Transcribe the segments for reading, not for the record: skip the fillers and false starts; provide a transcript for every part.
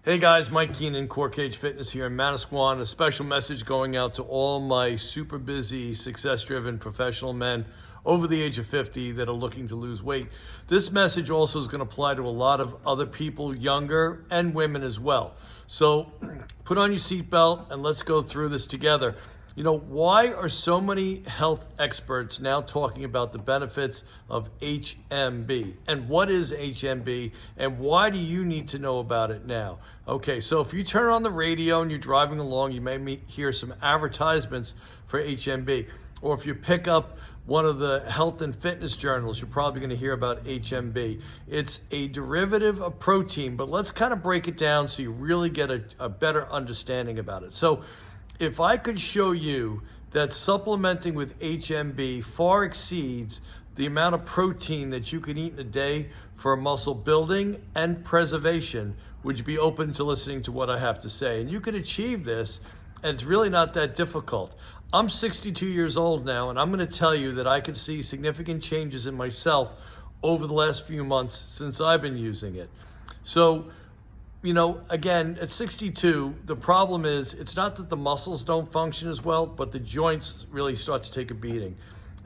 Hey guys, Mike Keenan, Core Cage Fitness here in Manasquan. A special message going out to all my super busy, success-driven professional men over the age of 50 that are looking to lose weight. This message also is going to apply to a lot of other people, younger and women as well. So put on your seatbelt and let's go through this together. You know, why are so many health experts now talking about the benefits of HMB? And what is HMB? And why do you need to know about it now? Okay, so if you turn on the radio and you're driving along, you may hear some advertisements for HMB. Or if you pick up one of the health and fitness journals, you're probably going to hear about HMB. It's a derivative of protein, but let's kind of break it down so you really get a better understanding about it. So if I could show you that supplementing with HMB far exceeds the amount of protein that you can eat in a day for muscle building and preservation, would you be open to listening to what I have to say? And you can achieve this, and it's really not that difficult. I'm 62 years old now, and I'm going to tell you that I can see significant changes in myself over the last few months since I've been using it. So, you know, again, at 62, the problem is it's not that the muscles don't function as well, but the joints really start to take a beating.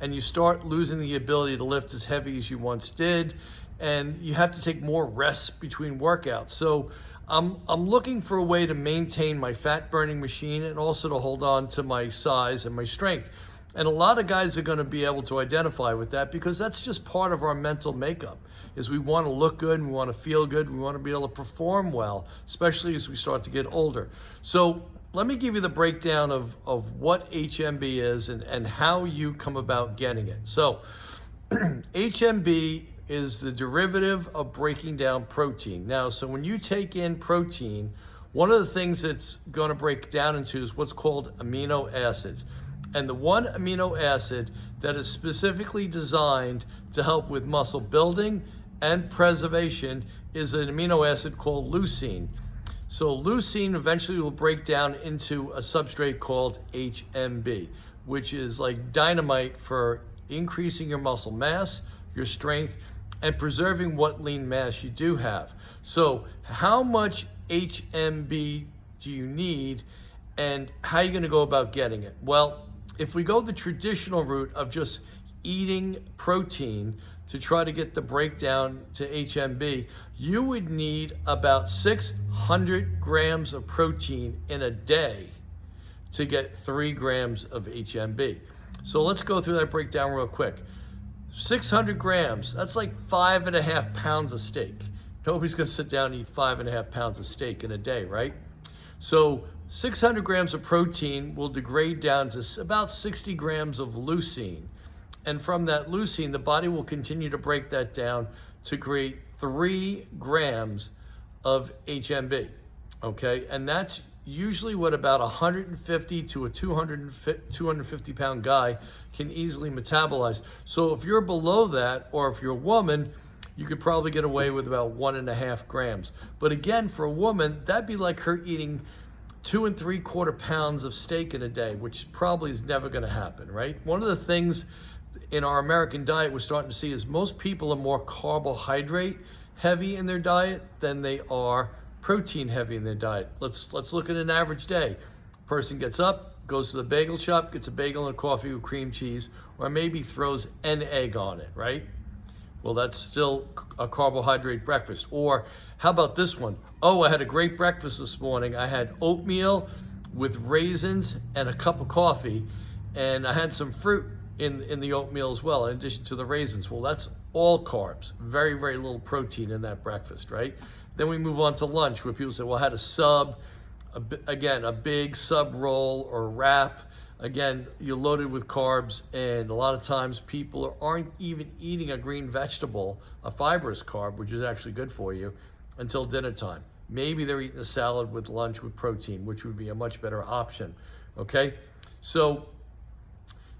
And you start losing the ability to lift as heavy as you once did, and you have to take more rests between workouts. So I'm looking for a way to maintain my fat burning machine and also to hold on to my size and my strength. And a lot of guys are going to be able to identify with that because that's just part of our mental makeup, is we want to look good, we want to feel good, we want to be able to perform well, especially as we start to get older. So let me give you the breakdown of what HMB is and how you come about getting it. So HMB is the derivative of breaking down protein. Now, so when you take in protein, one of the things it's going to break down into is what's called amino acids. And the one amino acid that is specifically designed to help with muscle building and preservation is an amino acid called leucine. So leucine eventually will break down into a substrate called HMB, which is like dynamite for increasing your muscle mass, your strength, and preserving what lean mass you do have. So how much HMB do you need, and how are you going to go about getting it? Well, if we go the traditional route of just eating protein to try to get the breakdown to HMB, you would need about 600 grams of protein in a day to get 3 grams of HMB. So let's go through that breakdown real quick. 600 grams, that's like 5.5 pounds of steak. Nobody's gonna sit down and eat 5.5 pounds of steak in a day, right? So 600 grams of protein will degrade down to about 60 grams of leucine. And from that leucine, the body will continue to break that down to create 3 grams of HMB, okay? And that's usually what about 150 to a 250 pound guy can easily metabolize. So if you're below that, or if you're a woman, you could probably get away with about 1.5 grams. But again, for a woman, that'd be like her eating 2 3/4 pounds of steak in a day, which probably is never going to happen, right? One of the things in our American diet we're starting to see is most people are more carbohydrate heavy in their diet than they are protein heavy in their diet. Let's look at an average day. Person gets up, goes to the bagel shop, gets a bagel and a coffee with cream cheese, or maybe throws an egg on it, right? Well, that's still a carbohydrate breakfast. Or how about this one? Oh, I had a great breakfast this morning. I had oatmeal with raisins and a cup of coffee, and I had some fruit in the oatmeal as well, in addition to the raisins. Well, that's all carbs. Very, very little protein in that breakfast, right? Then we move on to lunch, where people say, well, I had a sub, again, a big sub roll or wrap. Again, you're loaded with carbs, and a lot of times people aren't even eating a green vegetable, a fibrous carb, which is actually good for you, until dinner time. Maybe they're eating a salad with lunch with protein, which would be a much better option, okay? So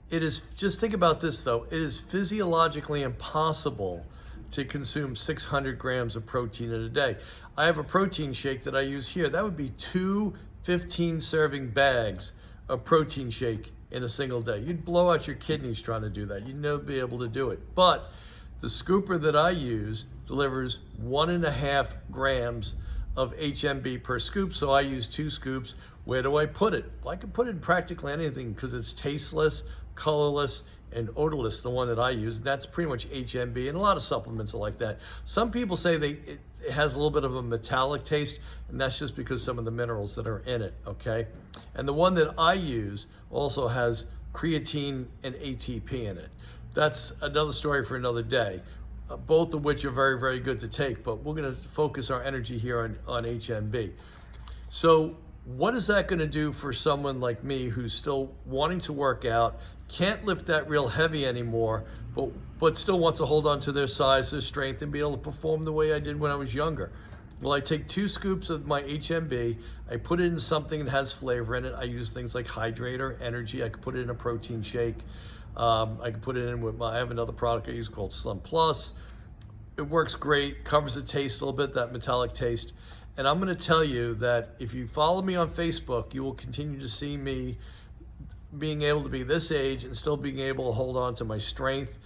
it is, just think about this though, it is physiologically impossible to consume 600 grams of protein in a day. I have a protein shake that I use here. That would be 2 15-serving bags of protein shake in a single day. You'd blow out your kidneys trying to do that. You'd never be able to do it. But the scooper that I use delivers 1.5 grams of HMB per scoop, so I use 2 scoops. Where do I put it? Well, I can put it in practically anything because it's tasteless, colorless, and odorless, the one that I use. That's pretty much HMB, and a lot of supplements are like that. Some people say it has a little bit of a metallic taste, and that's just because some of the minerals that are in it, okay? And the one that I use also has creatine and ATP in it. That's another story for another day, both of which are very, very good to take, but we're gonna focus our energy here on HMB. So what is that gonna do for someone like me who's still wanting to work out, can't lift that real heavy anymore, but still wants to hold on to their size, their strength, and be able to perform the way I did when I was younger? Well, I take 2 scoops of my HMB, I put it in something that has flavor in it. I use things like Hydrator, Energy. I could put it in a protein shake. I can put it in with I have another product I use called Slim Plus. It works great, covers the taste a little bit, that metallic taste. And I'm gonna tell you that if you follow me on Facebook, you will continue to see me being able to be this age and still being able to hold on to my strength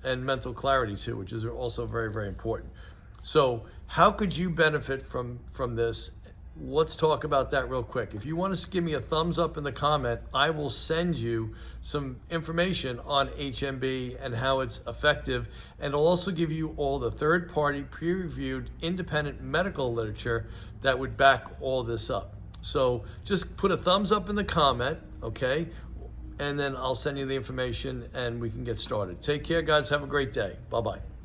and mental clarity too, which is also very, very important. So how could you benefit from this? Let's talk about that real quick. If you want to give me a thumbs up in the comment, I will send you some information on HMB and how it's effective, and I'll also give you all the third-party, peer-reviewed, independent medical literature that would back all this up. So just put a thumbs up in the comment, okay? And then I'll send you the information and we can get started. Take care, guys. Have a great day. Bye-bye.